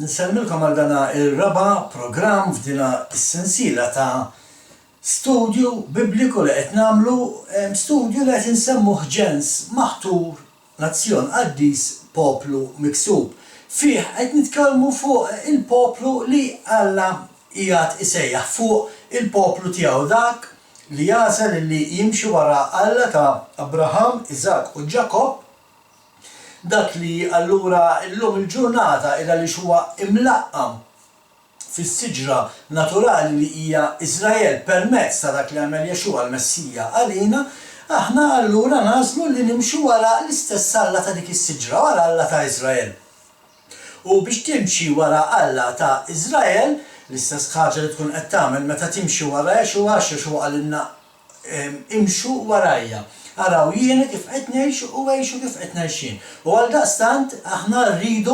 Nsellmilkom għal dana ir-raba' programm f'dina s-sensiela ta' studju bibliku li qed nagħmlu, studju li qed insemmuh ġens maħtur nazzjon qaddis poplu miksub. Fih qed nitkellmu fuq il-poplu li Alla qiegħed isejjaħ fuq il-poplu tiegħu dak li jasal li jimxi wara Alla ta' Abraham, Isaac u Ġakob. Dak li allura llum il-ġurnata illa li huwa imlaqqam fis-siġra naturali li hija Iżrael permezz ta' dak li għamel Jexua l-Messija għalina, aħna allura nażlu li nimxu wara l-istess Alla ta' dik is-siġra, wara Alla ta' Iżrael. U biex timxi wara Alla ta' Iżrael, l-istess ħaġa li tkun qed tagħmel meta timxi wara Jexua għalilna imxu warajja. Araw jiena kif qed ngħixu u għejxu kif qed ngħix jien. U għaldaqstant aħna rridu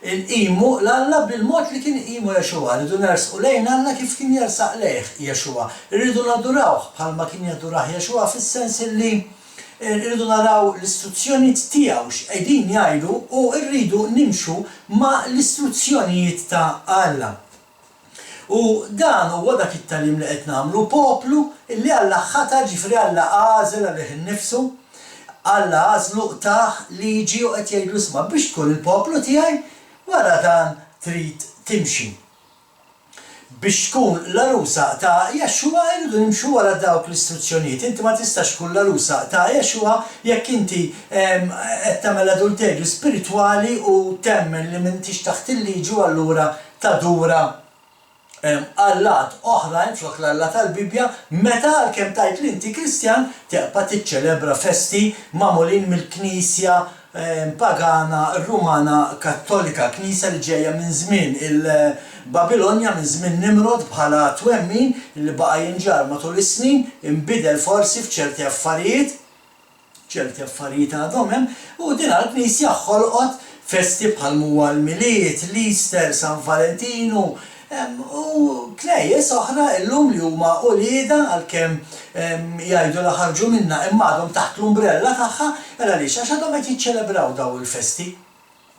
nqimu l-Alla bil-mod li kien iqimu Jexua, rridu nersqu lejn Alla kif kien jersaq lejh Jexua. Rridu nadurawh bħalma kien jadurah Jexua fis-sens li rridu naraw l-istruzzjonijiet tiegħu x'qegħdin jgħidu u rridu nimxu ma' l-istruzzjonijiet ta' Alla. U dan huwa dak it-tagħlim li qed nagħmlu poplu illi Alla ħatar ġifri Alla għażel għalih innifsu, Alla għażlu taħ liġi u qed jgħidu isma' biex tkun il-poplu tiegħi wara dan trid timxi. Biex tkun l-arusa ta' Jexua jridu nimxu wara dawk l-istruzzjonijiet. Inti ma tistax tkun l-arusa ta' Jexua jekk inti qed tagħmel adulterju spiritwali u temmen li m'intix taħt il-liġi u allura tadura Allat oħrajn flok l-Alla tal-Bibja meta għalkemm tgħid li inti Kristjan teqpa' tiċċelebra festi magħmulin mill-Knisja pagana Rumana Kattolika, Knisja li ġejja minn żmien il-Babilonja, minn żmien Nimrod bħala twemmin li baqa' jinġar matul is-snin, inbidel forsi f'ċerti affarijiet għadhom hemm, u din għall-Knisja ħolqot festi bħal huwa l-Miliet, l-Easter, San Valentinu, u knejjes oħra llum li huma ulieda għalkemm jgħidu li ħarġu minnha imma għadhom taħt l-umbrella tagħha għaliex għax għadhom qed jiċċelebraw daw il-festi.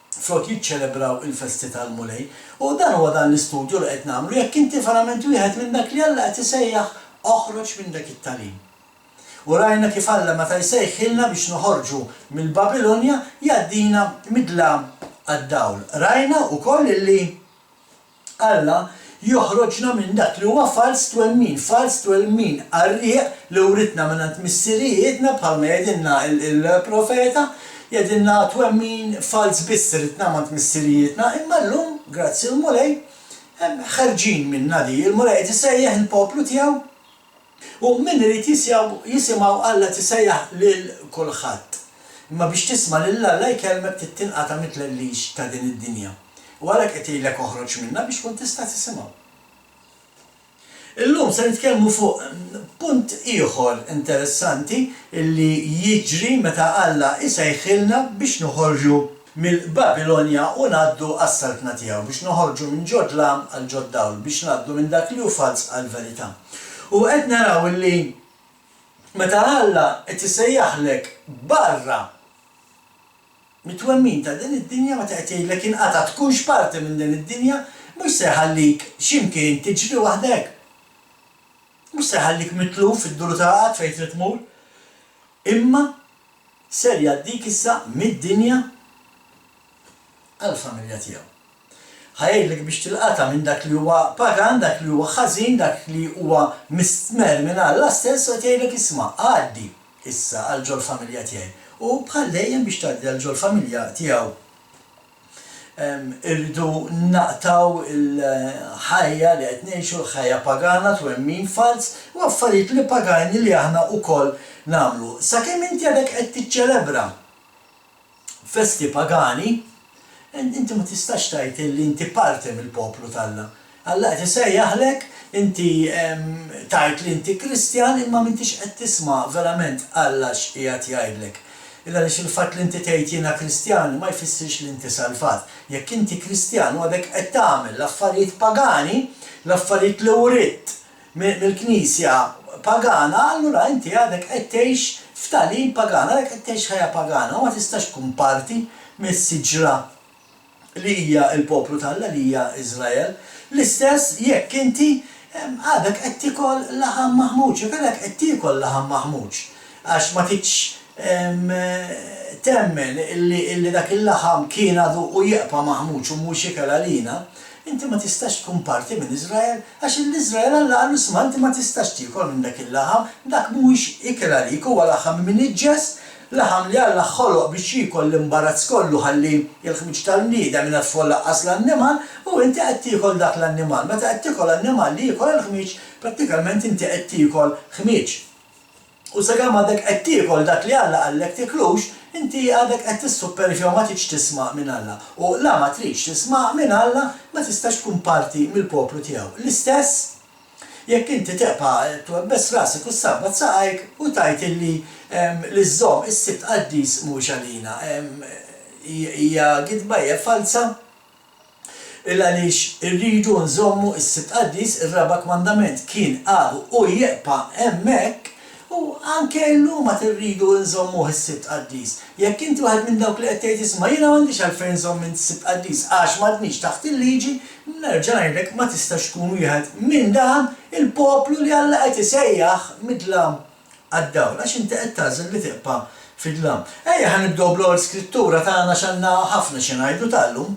Flok jiċċelebraw il-festi tal-Mulej. U dan huwa dan l-istudju li qed nagħmlu jekk inti verament wieħed minn dak li Alla qed isejjaħ oħroġ minn dak it-tagħlim. U rajna kif Alla meta jsejħilna biex noħorġu mill-Babilonja jgħaddina midla għad-dawl. Rajna wkoll illi Alla joħroġna minn dak li huwa fals twemmin għarrieq li writna minn missirijietna bħalma jgħidilna il-profeta, jgħidilna twemmin fals biss ritna minn missirijietna, imma llum grazzi l-Mulej ħarġin minna di, il-Mulej tisejjaħ il-poplu tiegħu u min irid jisimgħu Alla tisejjaħ lil kulħadd. Imma biex tisma' lil Alla jkellmek tittinqata' mitl il-lix ta' din id-dinja. U għalhekk qed jgħidlek oħroġ minnha biex tkun tista' tisimgħu. Illum se nitkellmu fuq punt ieħor interessanti illi jiġri meta Alla isejħilna biex noħorġu mill-Babilonja u ngħaddu għas-saltna tiegħu, biex noħorġu minn ġodlam għal ġoddawl, biex ngħaddu minn dak li hu fals għal verità. U qed naraw illi meta Alla qed isejjaħlek barra mitwemmin ta' din id-dinja meta qed jgħidlek inqata' tkunx parti minn din id-dinja, mhux se jħallik x'imkien tiġri waħdek. Mhux se jħallik mitluf fid-dur ta' qatt fejn trid tmur. Imma ser jgħaddik issa mid-dinja għall-familja tiegħu. Ħajgħidlek biex tilqata' minn dak li huwa pagan, dak li huwa ħażin, dak li huwa mistmer minn Alla stess u jgħidlek isma' għaddi issa għal ġol familja tiegħi. U bħal dejjem biex tgħaddi għal ġol familja tiegħu. Irridu naqtaw il-ħajja li qed ngħixu l-ħajja pagana twemmin fals u affarijiet li pagani li aħna wkoll nagħmlu. Sakemm inti għadek qed tiċċelebra festi pagani, inti ma tistax tgħid li inti parti mill-poplu tal-Alla. Alla qed isejjaħlek inti tgħid li inti Kristjan imma m'intix qed tisma' verament Alla x'qiegħed jgħidlek. Għaliex il-fatt li inti tgħid jiena Kristjan ma jfissirx li inti salvat. Jekk inti Kristjan u għadek qed tagħmel l-affarijiet pagani, l-affarijiet li writt mill-Knisja pagana, allura inti għadek qed tgħix f'tagħlim pagana, għadek qed tgħix ħajja pagana u ma tistax tkun parti mis-siġra li hija l-poplu tal-Alla li hija Iżrael. L-istess jekk inti għadek qed tikol laħam maħmuġ, jekk għadek qed tikol laħam maħmuġ, għax ma titx temmen illi dak il-laħam kien għadu u jieqpa maħmuġ u mhux ikel għalina, inti ma tistax tkun parti minn Iżrael, għax l-Iżrael Alla għallu sma inti ma tistax tikol minn dak il-laħam, dak mhuwiex ikel għalik huwa laħam minn iġġes, laħam li Alla ħoloq biex jikol l-imbarazz kollu ħalli il-ħmiġ tal-bniedem minn tfol laqqas l-annimal u inti qed tikol dak l-annimal. Meta qed tikol annimal li jikol il-ħmiġ, prattikament inti qed tikol ħmiġ. U sakemm għadek qed tikol dak li Alla qallek tiklux, inti għadek qed tissupperifjaw ma tridx tisma' minn Alla. U la ma tridx tisma' minn Alla ma tistax tkun parti mill-poplu tiegħu. L-istess jekk inti teqa' twebbes rasek u ssabbat saqajk u tajt illi l-żomm is-sibt qaddis mhux għalina. Hija gidbajja falsa għaliex irridu nżommu is-sibt qaddis, ir-raba' kmandament kien għadu u jieqpa hemmhekk u anke llum ma tirridu nżommu is-sibt qaddis. Jekk inti waħed minn dawk li qed tgħid isma' jiena m'għandix għalfejn nżomm minn is-sibt qaddis għax m'għadniex taħt il-liġi, nerġa' ngħidlek ma tistax tkun wieħed minn dan il-poplu li Alla qed isejjaħ mid-dlam għad-dawl, għax inti qed tagħżel li tibqa' fid-dlam. Ejja ħanibdew bl-ewwel skrittura tagħna x'għandna ħafna xi ngħidu tal-lum.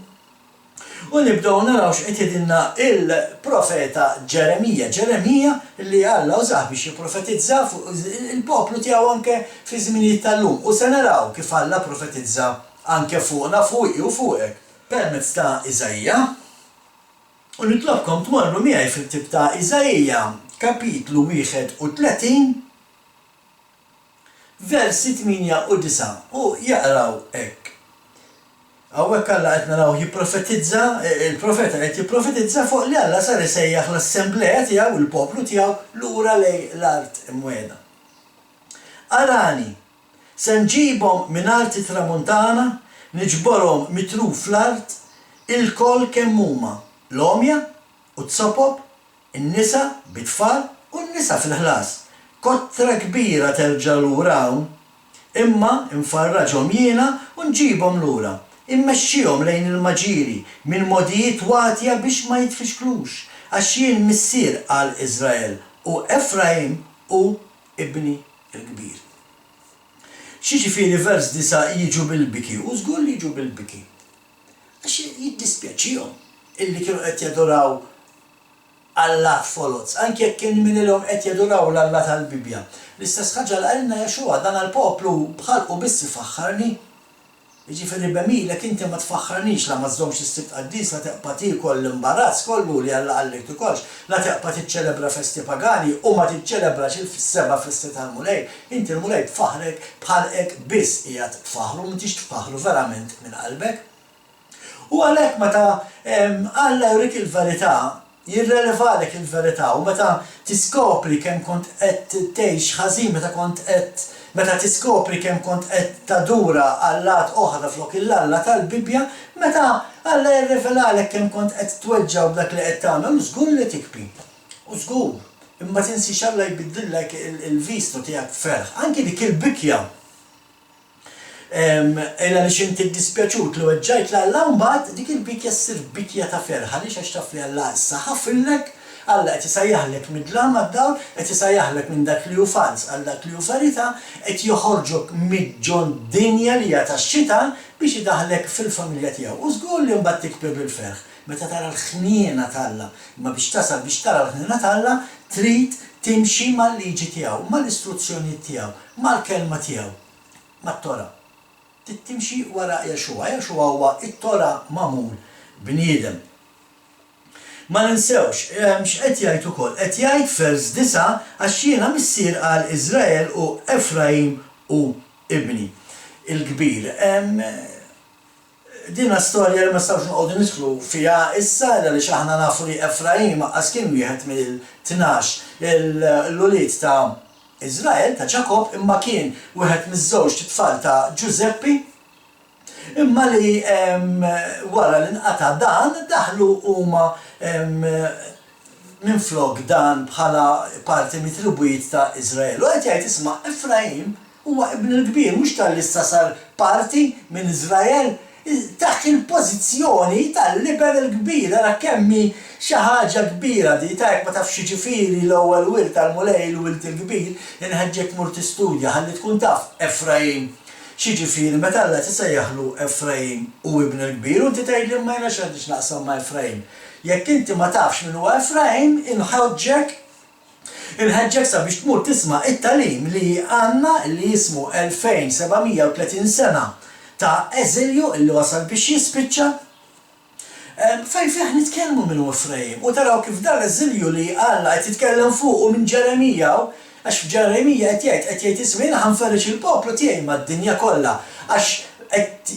U nibdew naraw x'qed jgħidilna il-profeta Ġeremija. Ġeremija li Alla użah biex jipprofetizza fuq il-poplu tiegħu anke fi żminijiet tal-lum. U se naraw kif Alla profetizza anke fuqna fuqi u fuqek permezz ta' Iżajja. U nitlobkom tmorru miegħi fil-tib ta' Iżajja kapitlu 31 versi 8 u 9 u jaqraw hekk. Hawnhekk Alla qed naraw jipprofetizza, il-profeta qed jipprofetizza fuq li Alla sar isejjaħ l-assembleja tiegħu il-poplu tiegħu lura lejn l-art imwiegħda. Arani, se nġibhom minn art tramuntana, niġborhom mitruf fl-art, il-kol kemm huma l-omja u t-sopob, in-nisa bit-tfal u n-nisa fil-ħlas. Kottra kbira terġa' lura hawn, imma infarraġhom jiena u nġibhom lura. Immexxihom lejn il-maġiri minn modijiet wagħtja biex ma jitfixklux, għax jien missier għal Iżrael u Efraim u ibni l-kbir. X'jiġifieri vers 9 jiġu bil-biki, u żgur li jiġu bil-biki. Għax jiddispjaċihom illi kienu qed jadoraw Allat foloz, anke jekk kien minilhom qed jadoraw l-Alla tal-Bibja. L-istess ħaġa l qalilna Jaxua dan għall-poplu bħalqu biss ifaħħarni. Jiġifieri bemilek inti ma tfaħħarnix la ma żżommx is-sibt qaddis, la teqpa' tikol l-imbarazz kollu li Alla qallek tikolx, la teqpa' tiċċelebra festi pagani u ma tiċċelebrax il-seba' festi tal-Mulej. Inti l-Mulej tfaħrek bħalqek biss qiegħed tfaħru m'intix tfaħru verament minn qalbek. U għalhekk meta Alla jurik il-verità, jirrelevalek il-verità u meta tiskopri kemm kont qed tgħix ħażin, meta tiskopri kemm kont qed tadura Allat oħra flok il-Alla tal-Bibja, meta Alla jirrevelalek kemm kont qed tweġġaw b'dak li qed tagħmel, żgur li tikbi. U żgur, imma tinsix Alla jbiddillek il-vistu tiegħek ferħ. Anki dik il-bikja illa li xinti dispjaċut li weġġajt l-Alla mbagħad dik il-bikja ssir bikja ta' ferħa li għax taf li Alla issa ħaffillek, Alla qed isajjaħlek mid-dlam għad-dawl, qed isajjaħlek minn dak li hu fals għal dak li hu verità, qed joħorġok mid-ġon dinja li hija tax-xitan biex idaħlek fil-familja tiegħu. U żgur li mbagħad tikber bil-ferħ. Meta tara l-ħniena tal-Alla, imma biex tasal biex tara l-ħniena tal-Alla trid timxi mal-liġi tiegħu, mal-istruzzjonijiet tiegħu, mal-kelma tiegħu, mat-Tora. Timxi wara Jaxua. Jaxua huwa it-Tora magħmul bniedem. Ma ninsewx, x'qed jgħid ukoll, qed jgħid vers 9 għax jiena missier għal Iżrael u Efraim u ibni il-kbir. Dina storja li ma stawx noqogħdu nidħlu fiha issa għaliex aħna nafu li Efraim aqqas kien wieħed mill-12 l-ulied ta' Iżrael ta' Ġakob imma kien wieħed miż-żewġ tfal ta' Giuseppi imma li wara li nqata' dan daħlu huma minflok dan bħala parti mit-tribujiet ta' Iżrael. U qed jgħid isma' Efraim huwa ibn il-kbir mhux tal-issa sar parti minn Iżrael taħt il-pożizzjoni tal-liber il-kbir, ara kemmi xi ħaġa kbira di tajk ma tafx ġifieri l-ewwel wirt tal-mulej l-wirt il-kbir, inħeġġek mur tistudja ħalli tkun taf Efraim xi ġifieri meta Alla tisejjaħlu Efraim u ibn il-kbir u inti tgħidli ma jnax għandix naqsam ma' Efraim. Jekk inti ma tafx min huwa Efraim, inħeġġek sabiex tmur tisma' it-talim li għandna li jismu 2730 sena ta' eżilju illi wasal biex jispiċċa. Fejn fih nitkellmu minn Efraim u taraw kif dan eżilju li Alla qed jitkellem fuqu minn Ġeremija għax f'Ġeremija qed jgħid ismejna ħanferrex il-poplu tiegħi mad-dinja kollha għax qed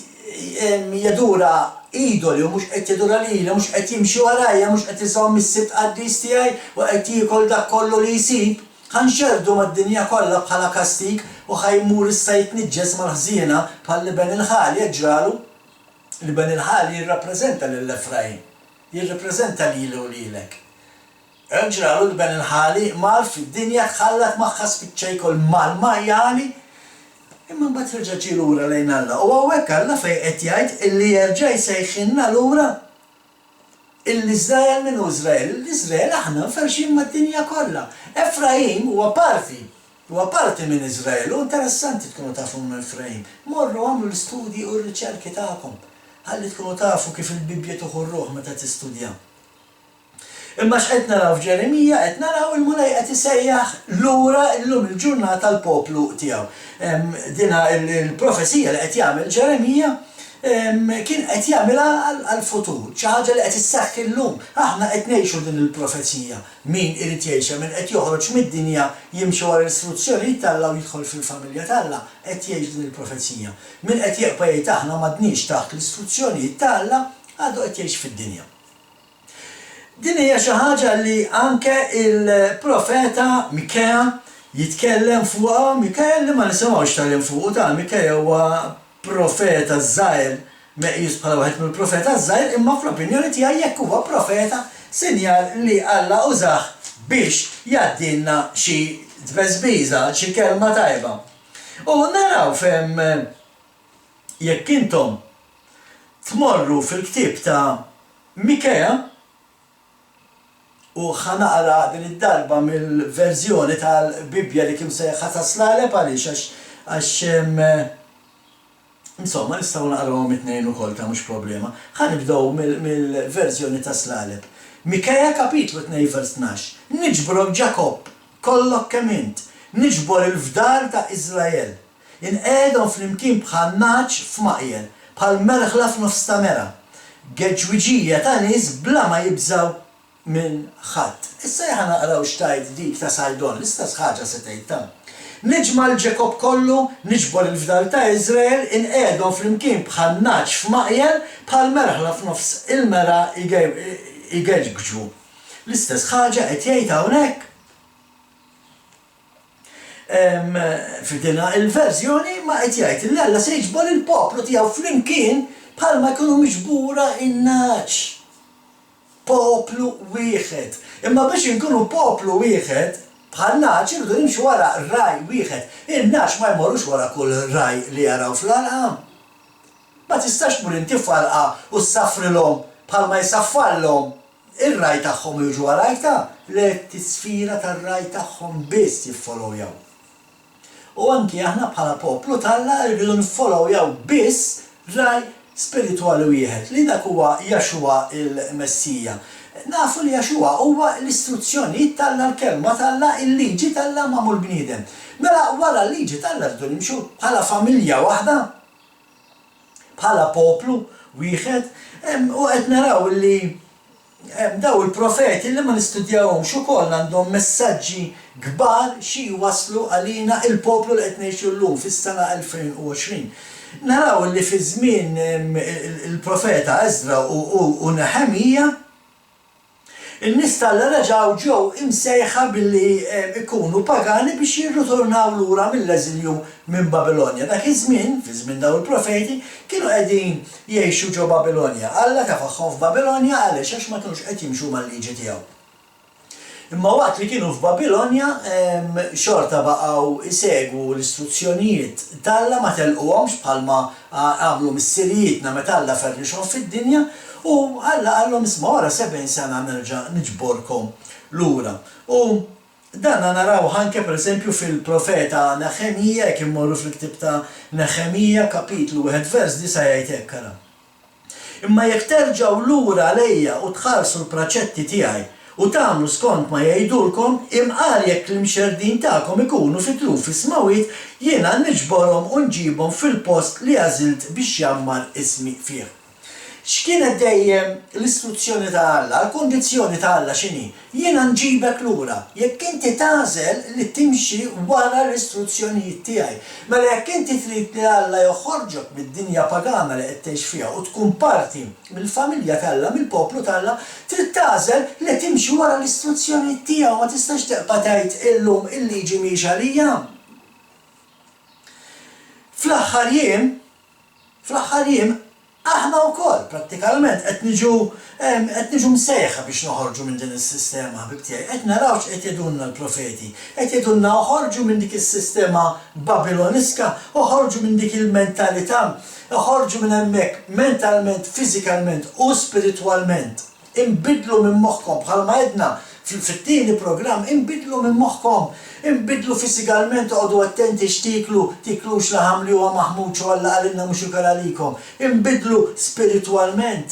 jedura idoli u mhux qed jedura lili, mhux qed jimxi warajja, mhux qed iżomm is-sibt qaddis tiegħi u qed jiekol dak kollu li jsib. ħanxerdu mad-dinja kollha bħala kastik u ħajmur issa jitniġġes mal-ħżiena bħal Liben il-ħali ġralu. Liben il-ħali jirrappreżenta lill-Efraim, jirrappreżenta lilu u lilek. Ġralu Liben il-ħali mar fid-dinja tħallat magħha spiċċa jkoll malma jali imma mbagħad terġa' ġie lura lejn Alla. U hawnhekk Alla fejn qed jgħid illi jerġa' jsejħilna lura. Il-Iżrael minn Iżrael, l-Iżrael aħna ferxin mad-dinja kollha. Efraim huwa parti minn Iżrael u interessanti tkunu tafu minn Efraim. Morru għamlu l-istudji u r-riċerki tagħkom ħalli tkunu tafu kif il-Bibja tuħurruh meta tistudja. Imma x'qed naraw f'Ġeremija qed naraw il-mulej qed isejjaħ lura llum il-ġurnata l-poplu tiegħu. Dina il-profesija li qed jagħmel Ġeremija kien qed jagħmilha għall-futur, xi ħaġa li qed isseħħ illum. Aħna qed ngħixu din il-profezija. Min irid jgħixha, min qed joħroġ mid-dinja jimxi wara l-istruzzjonijiet tal-Alla u jidħol fil-familja tal-Alla qed jgħix din il-profezija. Min qed jeqpa' jgħid aħna m'għadniex taħt l-istruzzjonijiet tal-Alla għadu qed jgħix fid-dinja. Din hija xi ħaġa li anke il-profeta Mikea jitkellem fuqha. Mikea li ma nisimgħux tal fuq ta' Mikea huwa profeta żgħir meqjus bħala waħed mill-profeta żgħir, imma fl-opinjoni tiegħi jekk huwa profeta sinjal li Alla użah biex jgħaddilna xi tbeżbiża, xi kelma tajba. U naraw fehm jekk intom tmorru fil-ktieb ta' Mikea u ħanaqra din id-darba mill-verżjoni tal-Bibja li kim sejħa ta' slaleb għaliex għax insomma, nistgħu naqrawhom it-tnejn ukoll ta' mhux problema. Ħanibdew mill-verżjoni ta' slaleb. Mikea kapitlu 2 vers 12. Niġbrok Ġakob, kollok kemm int, niġbor il-fdar ta' Iżrael. Inqedhom flimkien bħal naċ f'maqjel, bħal merħla f'nofs ta' mera. Geġwiġija ta' nies bla ma jibżaw minn ħadd. Issa ħa naqraw xtajt dik ta' Sajdon, l-istess ħaġa se tgħid ta'. Niġma l-Ġakob kollu, niġbor il-fdar ta' Iżrael, inqedhom flimkien bħal naċ f'maqjel bħal merħla f'nofs il-mera igeġġu. L-istess ħaġa qed jgħid hawnhekk. Fidina il-verżjoni ma qed jgħid li Alla se jiġbor il-poplu tiegħu flimkien bħalma jkunu miġbura in-naċ. Poplu wieħed. Imma biex inkunu poplu wieħed bħal naċ irridu nimxu wara raj wieħed. In-naċ ma jmorrux wara kull raj li jaraw fl-alqa. Ma tistax tmur inti f'alqa u ssafrilhom bħalma jsaffallhom ir-raj tagħhom jiġu warajk ta' li t-tisfira tar-raj tagħhom biss jiffollowjaw. U anki aħna bħala poplu tal-Alla rridu nfollowjaw biss raj spiritwali wieħed li dak huwa Jaxua il-Messija. Nafu li Jaxua huwa l-istruzzjonijiet tal-Alla, l-kelma tal-Alla, il-liġi tal-Alla magħmul bniedem. Mela wara l-liġi tal-Alla rridu nimxu bħala familja waħda, bħala poplu wieħed, u qed naraw li daw il-profeti li ma nistudjawhomx ukoll għandhom messaġġi kbar xi waslu għalina il-poplu li qed ngħixu llum fis-sena 2020. Naraw li fi żmien il-profeta Eżra u Neħemija in-nies tal-Alla reġgħu ġew imsejħa billi ikunu pagani biex jirritornaw lura mill-eżilju minn Babilonja. Dak iż-żmien, fi żmien daw il-profeti, kienu qegħdin jgħixu ġew Babilonja. Alla tafagħhom f'Babilonja għaliex għax ma kinux qed jimxu mal-liġi tiegħu. Imma waqt li kienu f'Babilonja xorta baqgħu isegwu l-istruzzjonijiet talla ma telquhomx bħalma għamlu missirijietna meta Alla ferrixhom fid-dinja u Alla qallhom isma' wara 70 sena nerġa' niġborkom lura. U dan naraw anke pereżempju fil-profeta Neħemija jekk immorru fil-ktieb ta' Neħemija kapitlu 1 vers 9 jgħid hekk ara. Imma jekk terġgħu lura għalejja u tħarsu l-praċetti tiegħi u tagħmlu skont ma jgħidulkom imqar jekk l-imxerdin tagħkom ikunu fitlu fi smawit jiena niġborhom u nġibhom fil-post li għażilt biex jammar ismi fih. X'kienet dejjem l-istruzzjoni ta' Alla, l-kundizzjoni ta' Alla x'inhi? Jiena nġibek lura, jekk inti tagħżel li timxi wara l-istruzzjonijiet tiegħi. Mela jekk inti trid li Alla joħorġok mid-dinja pagana li qed tgħix fiha u tkun parti mill-familja t'Alla, mill-poplu t'Alla, trid tagħżel li timxi wara l-istruzzjonijiet tiegħu ma tistax teqpa' tgħid illum il-liġi mhix għalija. Fl-aħħar jiem aħna wkoll prattikalment qed niġu msejħa biex noħorġu minn din is-sistema ħbib tiegħi. Qed naraw x'qed jgħidulna l-profeti. Qed jgħidulna oħorġu minn dik is-sistema babiloniska, oħorġu minn dik il-mentalità, oħorġu minn hemmhekk mentalment, fiżikalment u spiritwalment. Inbidlu minn moħħkom bħalma għedna fit-tieni programm, inbidlu minn moħħkom, inbidlu fiżikalment għodu attenti x'tiklu, tiklux laħam li huwa maħmud u Alla għalilna mhux ikal għalikom. Inbidlu spiritwalment,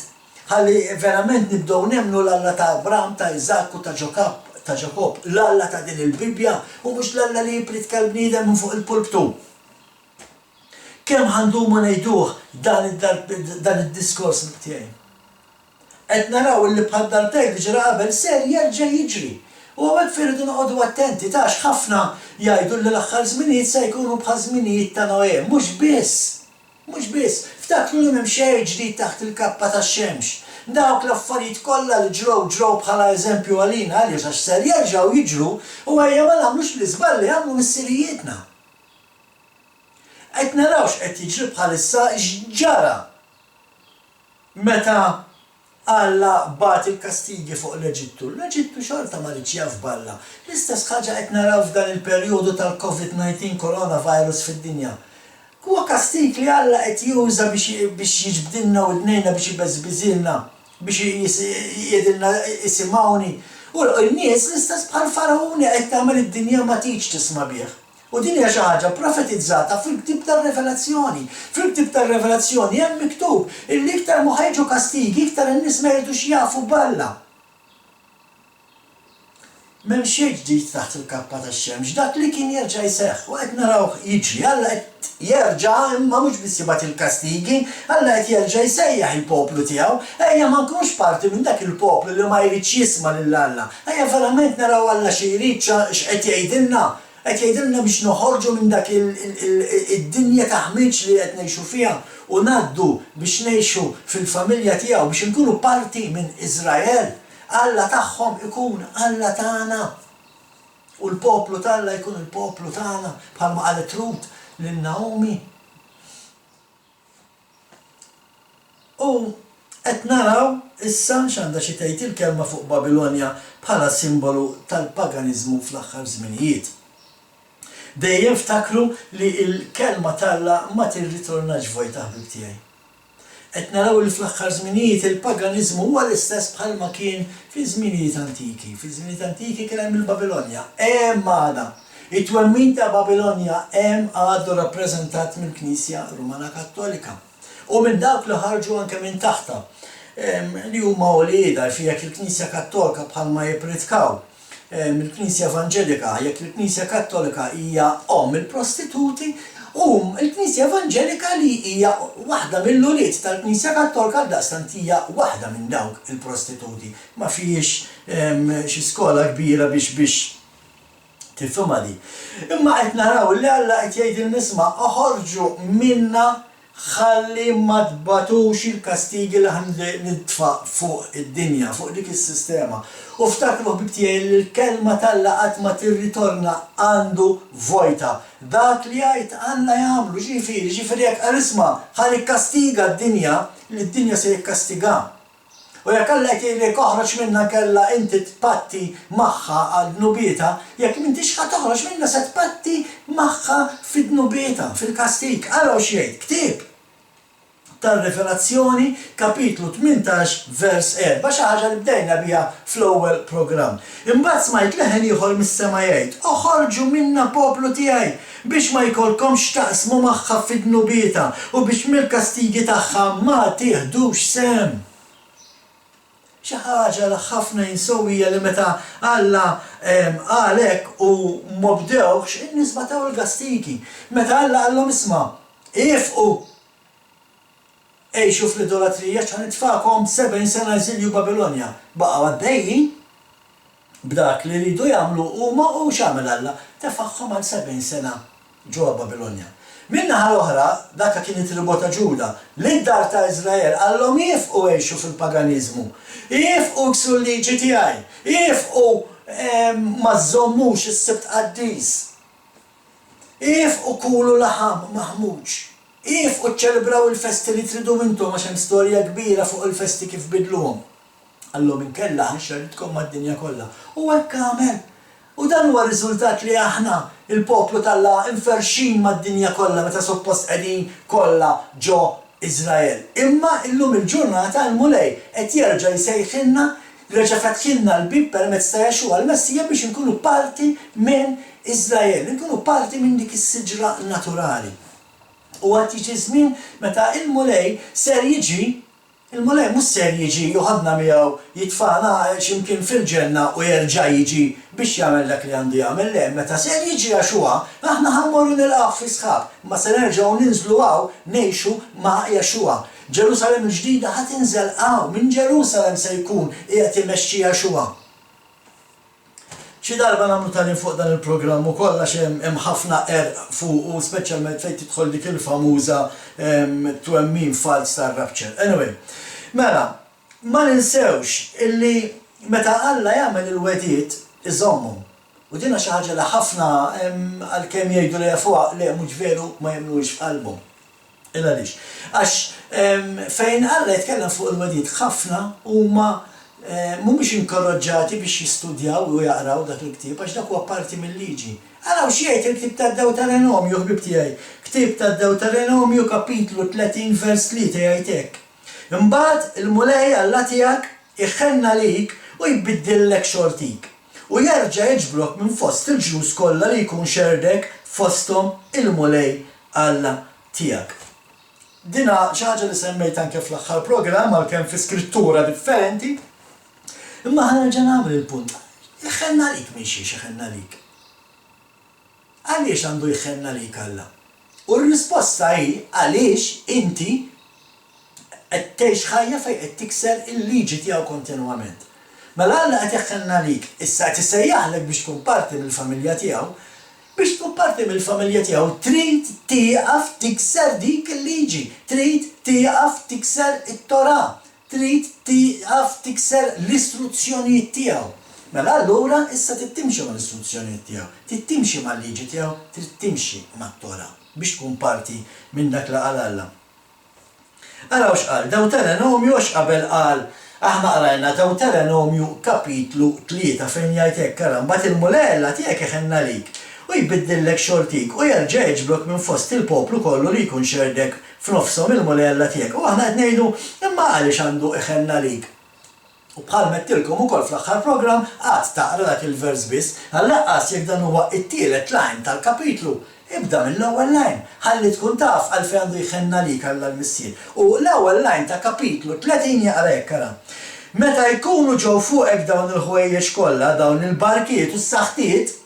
ħalli verament nibdew nemmnu l-Alla ta' Abraham, ta' Iżak u ta' Ġakob, l-Alla ta' din il-Bibja u mhux l-Alla li jipritka l-bniedem minn fuq il-pulptu. Kemm ħandumu ngħiduh dan id-diskors tiegħi? Qed naraw li bħal darbtejn li ġara qabel ser jerġa' jiġri. U għek firridu noqogħdu attenti tax ħafna jgħidu li l-aħħar żminijiet se jkunu bħal żminijiet ta' Noè. Mhux biss. Ftakru li m'hemm xejn ġdid taħt il-kappa tax-xemx. Dawk l-affarijiet kollha li ġrew bħala eżempju għalina għaliex għax ser jerġgħu jiġru u ejja ma nagħmlux l-iżball li għamlu missirijietna. Qed naraw x'qed jiġri bħalissa x'ġara meta Alla bat il-kastigi fuq l-Eġittu. L-Eġittu xorta ma rridx jaf balla. L-istess ħaġa qed naraw f'dan il-perjodu tal-COVID-19 coronavirus fid-dinja. Huwa kastig li Alla qed juża biex jiġbdilna u dnejna biex jibbeżbiżilna, biex jgħidilna isimgħuni. U n-nies l-istess bħal Farawni qed tagħmel id-dinja ma tiġ tisma' bih. U din hija xi ħaġa profetizzata fil-ktieb tar-Revelazzjoni. Fil-ktieb tar-Revelazzjoni hemm miktub illi iktar ma ħejġu kastigi, iktar in-nies ma jridux jafu balla. M'hemm xejn ġdid taħt il-kappa tax-xemx, dak li kien jerġa' jseħħ u qed narawh jiġri, Alla qed jerġa' imma mhux biss jibgħat il-kastigi, Alla qed jerġa' jsejjaħ il-poplu tiegħu, ejja ma nkunux parti minn dak il-poplu li ma jridx jisma' lil Alla. Ejja verament naraw Alla xi jrid x'qed jgħidilna. Qed jgħidilna biex noħorġu minn dak id-dinja ta' ħmiġ li qed ngħixu fiha u ngħaddu biex ngħixu fil-familja tiegħu biex inkunu parti minn Iżrael. Alla tagħhom ikun Alla tagħna. U l-poplu t'Alla jkun il-poplu tagħna bħalma qalet Rut lil Naomi. U qed naraw issa x'għandha xi tgħid il-kelma fuq Babilonja bħala simbolu tal-paganiżmu fl-aħħar żminijiet. Dejjem ftakru li l-kelma t'Alla ma tirritornax vojta ħbib tiegħi. Qed naraw li fl-aħħar żminijiet il-paganiżmu huwa l-istess bħalma kien fi żminijiet antiki. Fi żminijiet antiki kien hemm il-Babilonja. Hemm għada. It-twemmin ta' Babilonja hemm għadu rappreżentat mill-Knisja Rumana Kattolika. U minn dawk li ħarġu anke minn taħta li huma wlieda fi jekk il-Knisja Kattolika bħalma jippritkaw. Il-Knisja Evanġelika, jekk il-Knisja Kattolika hija il-prostituti, il-Knisja Evanġelika li hija waħda mill-uliet tal-Knisja Kattolika daqstant hija waħda minn dawk il-prostituti. Ma fiex xi skola kbira biex tifhimha di. Imma qed naraw li Alla qed jgħidilna isma' oħorġu minna ħalli ma tbatux il-kastigi li nitfa' fuq id-dinja, fuq dik is-sistema. U ftakru ħbib tiegħi li l-kelma t'Alla qatt ma tirritorna għandu vojta. Dak li jgħid Alla jagħmlu ġifieri jekk qal isma' ħalli kkastiga d-dinja li d-dinja se jikkastiga. U jekk Alla jgħidlek oħroġ minna kella inti tpatti magħha għal-dnubieta, jekk m'intix ħa toħroġ minna se tpatti magħha fid-dnubieta, fil-kastik. Araw x'jgħid, ktieb tar-Rivelazzjoni kapitlu 18 vers 4, xi ħaġa li bdejna biha fl-ewwel programm. Imbagħad smajt leħen ieħor mis-sema jgħid: oħorġu minna poplu tiegħi biex ma jkollkomx taqsmu magħha fid-dnubieta u biex mill-kastigi tagħha ma tieħdux sem. Xi ħaġa li ħafna jinsowija li meta Alla għalek u ma bdewx in-nies bataw il-kastigi. Meta Alla qallhom isma' ifqu ejxu fl-idolatrija ċan itfakom 70 sena eżilju Babilonja. Baqgħu għaddejjin b'dak li rridu jagħmlu huma u x'għamel Alla tefaħħom għal 70 sena ġewwa Babilonja. Min-naħa l-oħra dak kien it-tribut ta' Ġuda lid-dar ta' Iżrael għallhom jifqu għejxu fil-paganiżmu, jifqu ksur liġi tiegħi, jifqu ma żommux is-sibt qaddis, jifqu kulu laħam maħmux, jifqu ċċelebraw il-festi li tridu intom għax hemm storja kbira fuq il-festi kif bidluhom. Għallhom inkella ħanxarritkom mad-dinja kollha. U hekk għamel. U dan huwa r-riżultat li aħna il-poplu tal-Alla inferxin mad-dinja kollha meta suppost qegħdin kollha ġo Iżrael. Imma illum il-ġurnata l-mulej qed jerġa' jsejħilna, reġa' fetħilna l-bib permezz ta' Jexua l-Messija biex inkunu parti minn Iżrael, inkunu parti minn dik is-siġra naturali. U għad jiġi żmien meta il-mulej ser jiġi, il-mulej mhux ser jiġi joħodna miegħu jitfana x'imkien fil-ġenna u jerġa' jiġi biex jagħmel dak li għandu jagħmel le, meta ser jiġi Jexua, aħna ħammorru nilqgħu fi sħab, ma se nerġgħu ninżlu hawn ngħixu ma' Jexua. Ġerusalem il-ġdida ħadd inżel hawn, minn Ġerusalem se jkun qiegħed imexxi Jexua. Xi darba nagħmlu tagħlim fuq dan il-programm ukoll għax hemm ħafna fuq u speċjalment fejn tidħol dik il-famuża twemmin fals tar-rapture. Anyway, mela, ma ninsewx illi meta Alla jagħmel il-wedijiet iżommhom. U dinha xi ħaġa li ħafna għalkemm jgħidu li fuqha li mhux veru ma jemmnux f'qalbhom. Il għaliex. Għax fejn Alla jitkellem fuq il-wedijiet ħafna huma mhumiex inkorroġġati biex jistudjaw u jaqraw dak il-ktieb għax dak huwa parti mill-liġi. Araw x'jgħid il-ktieb tad-Dewteronomju ħbib tiegħi. Ktieb tad-Dewteronomju kapitlu 30 vers 3 jgħid hekk. Imbagħad il-mulej Alla tiegħek iħenna lik u jbiddillek xortik. U jerġa' jiġbrok minn fost il-ġnus kollha li jkun xerdek fosthom il-mulej Alla tiegħek. Dina xi ħaġa li semmejt anke fl-aħħar programm għalkemm fi skrittura differenti. Imma ħarġa nagħmel il-punt. Iħenna lik minn xiex iħenna lik. Għaliex għandu jħenna lik Alla? U r-risposta hi għaliex inti qed tgħix ħajja fejn qed tikser il-liġi tiegħu kontinwament. Mela Alla qed iħenna lik, issa qed isejjaħlek biex tkun parti mill-familja tiegħu, biex tkun parti mill-familja tiegħu trid tieqaf tikser dik il-liġi, trid tieqaf tikser it-Torah. Trid tieqaf tikser l-istruzzjonijiet tiegħu. Mela allura issa trid timxi mal-istruzzjonijiet tiegħu, trid timxi mal-liġi tiegħu, trid timxi mat-Torah biex tkun parti minn dak li qal Alla. Araw x'qal, Dewteronomju għax qabel qal aħna qrajna Dewteronomju kapitlu 3 fejn jgħid hekk ara mbagħad il-mulej Alla tiegħek iħenna lik u jbiddillek xortik u jerġa' jiġbrok minn fost il-poplu kollu li jkun xerdek f'nofshom il-mulej Alla tiegħek. U aħna qed ngħidu imma għaliex għandu iħenna lik. U bħal mettilkom ukoll fl-aħħar programm qatt taqra dak il-vers biss, għallaqqas jekk dan huwa t-tielet line tal-kapitlu. Ibda mill-ewwel line, ħalli tkun taf għalfejn għandu jħenna lik Alla l-missier. U l-ewwel line ta' kapitlu 30 jaqra hekk ara. Meta jkunu ġew fuqek dawn il-ħwejjeġ kollha, dawn il-barkiet u s-saħħtiet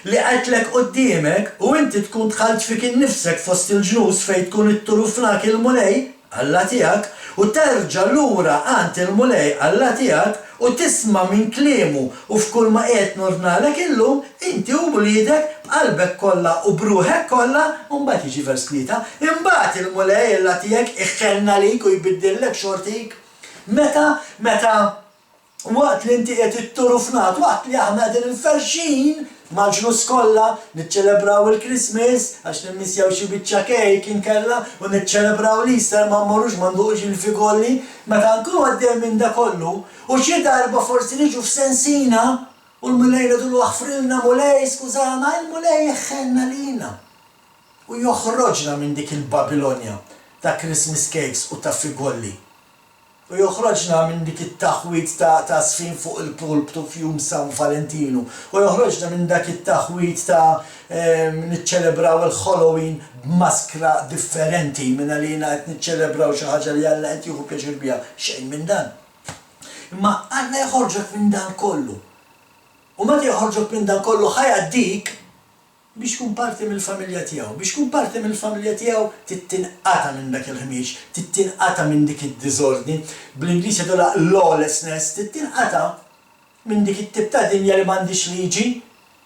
li għajtlek qoddimek u inti tkun tħalt fik innifsek fost il-ġnus fejn tkun itturufnak il-mulej Alla tiegħek u terġa' lura għand il-mulej Alla tiegħek u tisma' minn kliemu u f'kull ma qed nordnalek illum inti u wliedek b'qalbek kollha u bruħek kollha u mbagħad jiġi vers 3. Imbagħad il-mulej Alla tiegħek iħenna lik u jbiddillek xortik. Meta waqt li inti qed itturufnat, waqt li aħna qegħdin inferxin mal-ġnus kollha niċċelebraw il-Christmas għax nimmissjaw xi biċċa kejk inkella u niċċelebraw l-Easter ma mmorrux ma nduqux il-figolli meta nkunu għaddejjem minn da kollu u xi darba forsi niġu f'Sensina u l-mulej rridu waħfrilna mulej skużana il-mulej jeħħenna lina u joħroġna minn dik il-Babilonja ta' Christmas cakes u ta' figolli. U joħroġna minn dik it-taħwit ta' sfin fuq il-pulp fjum San Valentinu. U joħroġna minn dak it-taħwit ta' niċċelebraw il-Halloween b'maskra differenti minn għalina qed niċċelebraw xi ħaġa li Alla qed jieħu pjaċir biha xejn minn dan. Imma Alla joħorġok minn dan kollu. U meta joħorġok minn dan kollu ħajaddik biex kun parti mill-familja tiegħu. Biex kun parti mill-familja tiegħu tittinqata minn dak il-ħmiex, tittinqata minn dik id-diżordni, bl-Ingliż jgħidulha lawlessness, tittinqata minn dik it-tip ta' dinja li m'għandix liġi,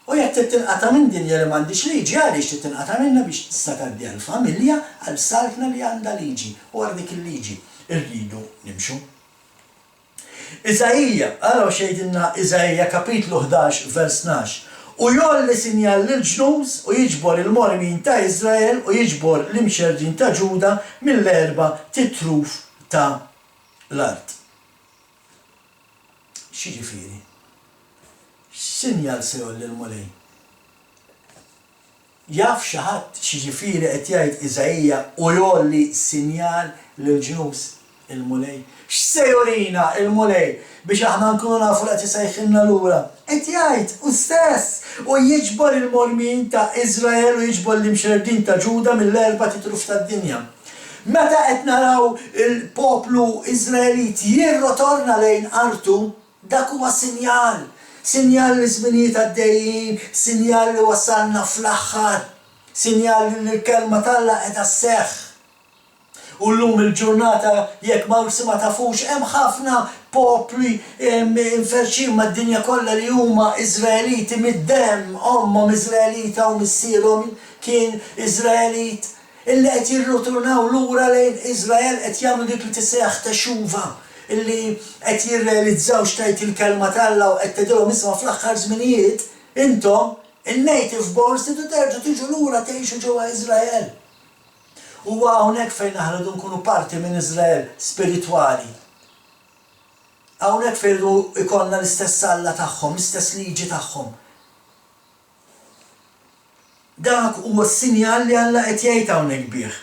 u jekk tittinqata minn dinja li m'għandix liġi, għaliex tittinqata minnha biex tista' tgħaddi għall-familja għal salkna li għandha liġi, u għal dik il-liġi irridu nimxu. Iżajja, għaraw xejdilna Iżajja kapitlu 11 vers 12. U jolli sinjal l-ġnus u jiġbor il-mormin ta' Izrael u jiġbor l-imxerġin ta' Ġuda mill-erba titruf ta' l-art. X'jiġifieri? X'sinjal se jolli l-mulej? Jaf xi ħadd x'jiġifieri qed jgħid Iżajja u jolli sinjal l-ġnus il-mulej. X'se jurina il-mulej biex aħna nkunu nafu qed isejħilna lura. Qed jgħid u stess u jiġbor il-mormin ta' Iżrael u jiġbor l-imxerdin ta' Ġuda mill-erba' titruf tad-dinja. Meta qed naraw il-poplu Iżraelit jirrotorna lejn artu, dak huwa sinjal. Sinjal li żminijiet għaddejjin, sinjal li wasalna fl-aħħar, sinjal li l-kelma t'Alla qiegħda sseħħ. U llum il-ġurnata jekk ma tafux hemm ħafna popli inferxin mad-dinja kollha li huma Iżraeliti mid-demm, ommhom Iżraelita u missierhom kien Iżraelit illi qed jirritornaw lura lejn Iżrael qed jagħmlu dik li tisseħħ texuva illi qed jirrealizzaw x'tajt il-kelma t'Alla u qed tgħidilhom isma' fl-aħħar żminijiet intom in-native borns tidu terġgħu tiġu lura tgħixu ġewwa Iżrael. U hawnhekk fejn aħna rridu nkunu parti minn Iżrael spiritwali. Hawnhekk fejn rridu ikollna l-istess Alla tagħhom, l-istess liġi tagħhom. Dak huwa s-sinjal li Alla qed jgħid hawnhekk bih.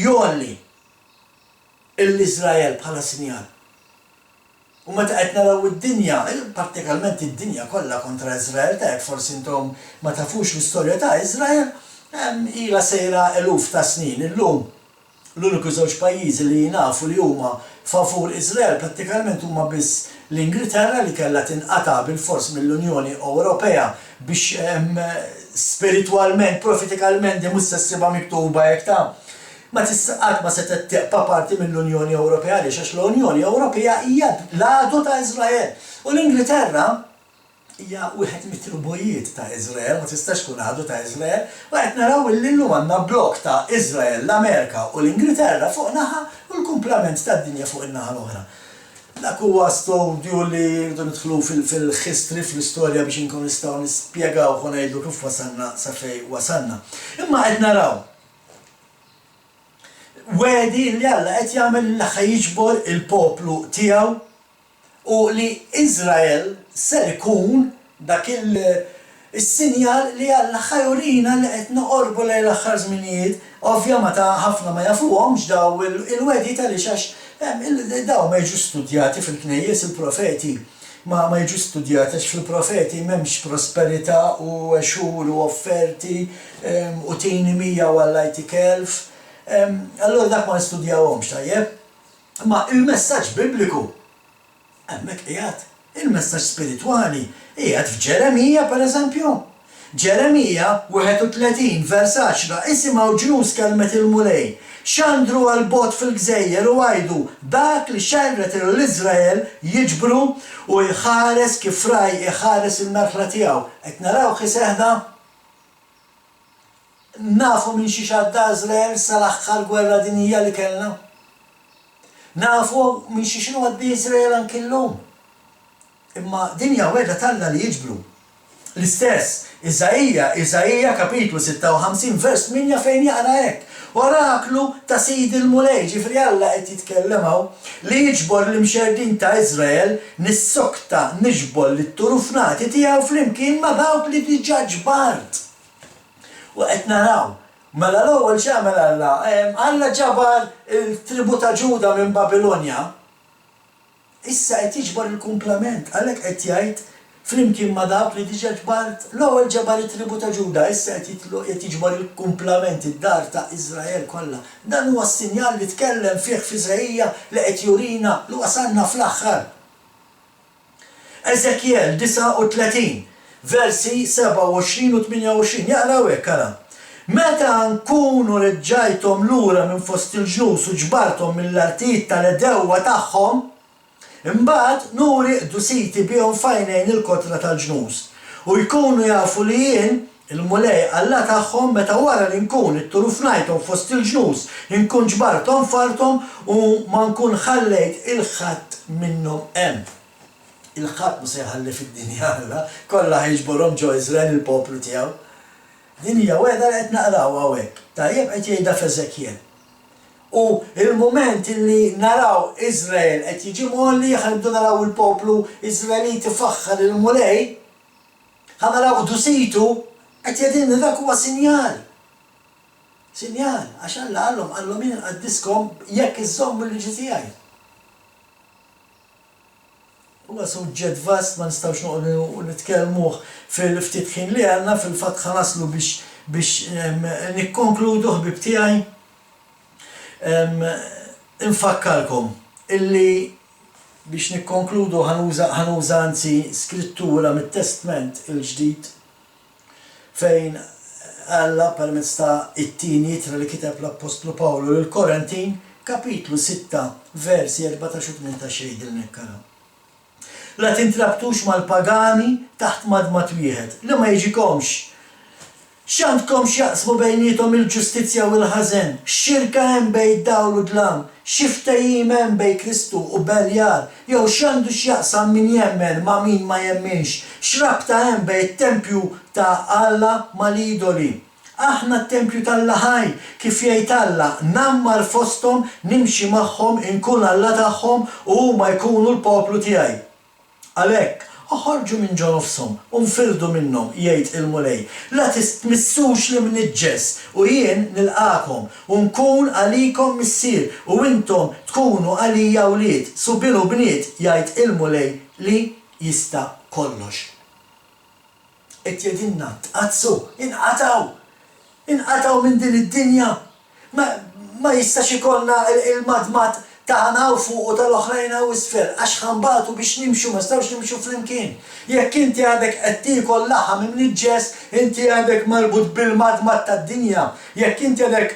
Jolli l-Iżrael bħala sinjal. U meta qed naraw id-dinja, partikolarment id-dinja kollha kontra Iżrael, ta' forsi intom ma tafux l-istorja ta' Iżrael, ila sejra eluf ta' snin. Illum l-uniku żewġ pajjiżi li nafu li huma favur Iżrael prattikalment huma biss l-Ingilterra li kellha tinqata' bil-fors mill-Unjoni Ewropea biex spiritwalment, profetikalment di mhux se ssibha miktuba hekk ta' ma tisqat ma setet teqpa' parti mill-Unjoni Ewropea għaliex għax l-Unjoni Ewropea hija l-għadu ta' Iżrael. U l-Ingilterra hija wieħed mit-tribujiet ta' Iżrael, ma tistax tkun għadu ta' Iżrael, u qed naraw illi llum għandna blok ta' Iżrael, l-Amerika u l-Ingilterra fuq naħa u l-kumplament tad-dinja fuq in-naħa l-oħra. Dak huwa studju li rridu nidħlu fil-history, fl-istorja biex inkun nistgħu nispjegaw u ngħidu kif wasalna sa fejn wasalna. Imma qed naraw wedi li Alla qed jagħmel l-aħħar jiġbor il-poplu tiegħu u li Iżrael ser ikun dak il-sinjal li Alla ħajurina li qed noqorbu lejn l-aħħar żminijiet, ovvja meta ħafna ma jafuhomx daw il-wedi tal-għax daw ma jiġu studjati fil-knejjes il-profeti, ma jiġu studjati għax fil-profeti m'hemmx prosperità u xhur u offerti u tieni mija u għallajtik elf. Allura dak ma nistudjawhomx tajjeb. Ma il-messaġġ bibliku hemmhekk qiegħed. Il-messaġġ spiritwali qiegħed f'Ġeremija pereżempju. Ġeremija 31 vers 10 isimgħu ġnus kelmet il-mulej. Xandru għal-bot fil-Gżejjer u għajdu dak li xarret l-Iżrael jiġbru u jħares kif raj jħares il-merħla tiegħu. Qed naraw ħiseħda nafu minn xi xadda Iżrael sal-aħħar gwerra dinjija li kellna. Nafu minn xi xinu għaddi Iżrael anke llum. Imma dinja wedha t'Alla li jiġbru. L-istess Iżajja kapitlu 56 vers 8 fejn jaqra hekk. Oraklu ta' Sid il-Mulej, ġifri Alla qed jitkellemaw li jiġbor l-imxerdin ta' Izrael nissokta niġbor lit-turufnati tiegħu flimkien ma' dawk li diġà ġbart. U qed naraw, mela l-ewwel x'għamel Alla? Alla ġabar il-tribu ta' Ġuda minn Babilonja. Issa qed jiġbor il-kumplament, għalhekk qed jgħid flimkien ma' dawk li diġà ġbart, l-ewwel ġabar it-tribu ta' Ġuda, issa qed jiġbor il-kumplament id-dar ta' Iżrael kollha. Dan huwa s-sinjal li tkellem fih f'Iżajija li qed jurina li wasalna fl-aħħar. Eżekjel 39, versi 27 u 28, jaqraw hekk ara. Meta nkunu reġġajthom lura minn fost il-ġnus u ġbarthom mill-artijiet tal-edewwa tagħhom, imbagħad nuri siti bihom fajnejn il-kotra tal-ġnus. U jkunu jafu li jien il-Mulej Alla tagħhom meta wara li nkun itturufnajthom fost il-ġnus, nkun ġbarthom farthom u ma nkun ħallejt il-ħadd minnhom hemm. Il-ħadd mhux se jħalli fid-dinja Alla, kollha ħiġborhom ġo Iżrael il-poplu tiegħu. Din hija weda li qed naqraw hawnhekk. Tajjeb qed jgħidha f'Eżekjel. U il-moment li naraw Izrael qed jiġi molli, ħanibdu naraw il-poplu Iżraeliti faħħar il-Mulej, ħanaraw dusitu, qed jgħidilna dak huwa sinjal. Sinjal, għax Alla għallhom jien nqaddiskom jekk iżommu l-liġi tiegħi. Huwa suġġett vast ma nistgħux noqogħdu nitkellmuh fil-ftit ħin li għandna fil-fatt ħanaslu biex nikkonkludu ħbib tiegħi. Infakkarkom illi biex nikkonkludu ħanuża anzi skrittura mit-Testament il-ġdid fejn Alla permezz ta' it-tieni ittra li kiteb l-Apostlu Pawlu lill-Korintin, kapitlu 6 versi 14 u 18 jgħidilna hekk. La tintrabtux mal-pagani taħt madmat wieħed li ma jiġikomx. X'għandkom x'jaqsmu bejniethom il-ġustizzja u l-ħażen, x'xirka hemm bejn dawl u dlam, xi ftehim hemm bejn Kristu u Beljar, jew x'għandu x'jaqsam min jemmen ma' min ma jemminx, x'rabta hemm bejn it-tempju ta' Alla mal-idoli. Aħna t-tempju tal-Alla ħaj, kif jgħid Alla, nammar fosthom, nimxi magħhom, inkun Alla tagħhom u huma jkunu l-poplu tiegħi. Għalhekk, ħorġu minn ġo nofshom u nfirdu minnhom, jgħid il-Mulej. La tmissux li mniġġes u jien nilqakom u nkun għalikom missier u intom tkunu għalija wlied, subilu bniet, jgħid il-Mulej li jista' kollox. Qed jgħidilna tqazzu, inqataw minn din id-dinja. Ma jistax ikollna il-madmat taħna u fuq u tal-oħrajn u isfel, għax ħambatu biex nimxu, ma stawx nimxu flimkien. Jekk inti għadek qed tiekol laħam imniġġes, inti għadek marbut bil-madmat tad-dinja. Jekk inti għadek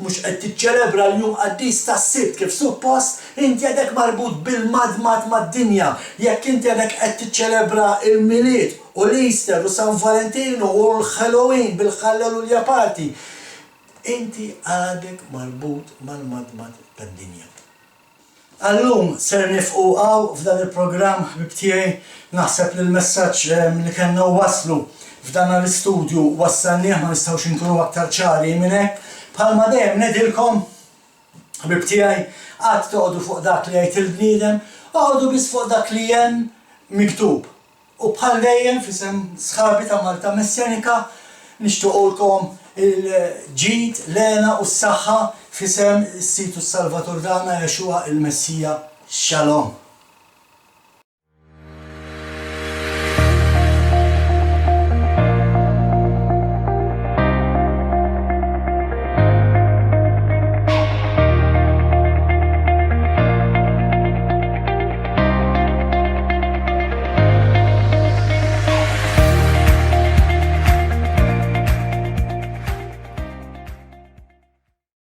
mhux qed tiċċelebra l-jum qaddis tas-sibt kif suppost, inti għadek marbut bil-madmat mad-dinja. Jekk inti għadek qed tiċċelebra il-miliet u l-Easter u San Valentino u l-Halloween bil-ħallel u l-Japati, inti għadek marbut mal-madmat tad-dinja. Allum ser nifqu f'dan il-programm ħbib tiegħi naħseb li l-messaġġ li kellna waslu f'dan l-istudju wassalnieh ma nistgħux inkunu aktar ċari minn hekk. Bħalma dejjem ngħidilkom ħbib tiegħi qatt toqgħodu fuq dak li jgħid il-bniedem, oqgħodu biss fuq dak li hemm miktub. U bħal dejjem f'isem sħabi ta' Malta Messjanika nixtiequlkom il-ġid, l-għena u s-saħħa f'isem is-Situ Salvatur Dana Jexua il-Messija. Shalom.